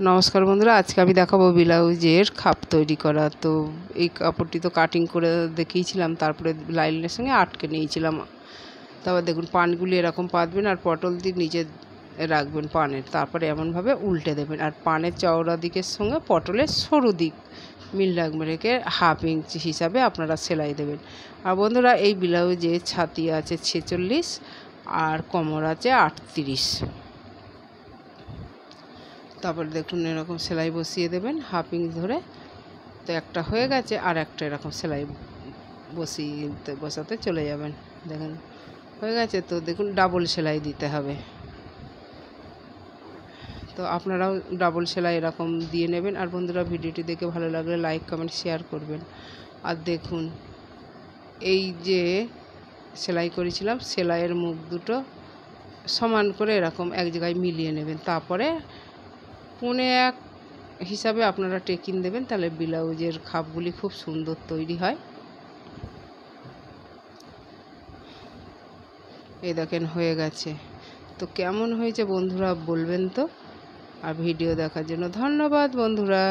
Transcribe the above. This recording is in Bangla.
নমস্কার বন্ধুরা, আজকে আমি দেখাবো ব্লাউজের খাপ তৈরি করা। তো এই কাপড়টি তো কাটিং করে দেখিয়েছিলাম, তারপরে লাইনের সঙ্গে আটকে নিয়েছিলাম। তারপর দেখুন পানগুলি এরকম পাতবেন আর পটল দিয়ে নিচে রাখবেন পানের, তারপরে এমনভাবে উল্টে দেবেন আর পানের চওড়া দিকের সঙ্গে পটলের সরু দিক মিল রাখবেন, রেখে 1/2 ইঞ্চি হিসাবে আপনারা সেলাই দেবেন। আর বন্ধুরা, এই ব্লাউজে ছাতি আছে 46 আর কোমর আছে 38। তারপরে দেখুন এরকম সেলাই বসিয়ে দেবেন 1/2 ইঞ্চ ধরে। তো একটা হয়ে গেছে, আর একটা এরকম সেলাই বসাতে চলে যাবেন। দেখুন হয়ে গেছে। তো দেখুন ডাবল সেলাই দিতে হবে। তো আপনারাও ডাবল সেলাই এরকম দিয়ে নেবেন। আর বন্ধুরা, ভিডিওটি দেখে ভালো লাগলে লাইক কমেন্ট শেয়ার করবেন। আর দেখুন এই যে সেলাই করেছিলাম, সেলাইয়ের মুখ দুটো সমান করে এরকম এক জায়গায় মিলিয়ে নেবেন। তারপরে 1.5 হিসাবে আপনারা টেকিং দেবেন, তাহলে ব্লাউজের খাপগুলি খুব সুন্দর তৈরি হয়। এই দেখেন হয়ে গেছে। তো কেমন হয়েছে বন্ধুরা বলবেন তো। আর ভিডিও দেখার জন্য ধন্যবাদ বন্ধুরা।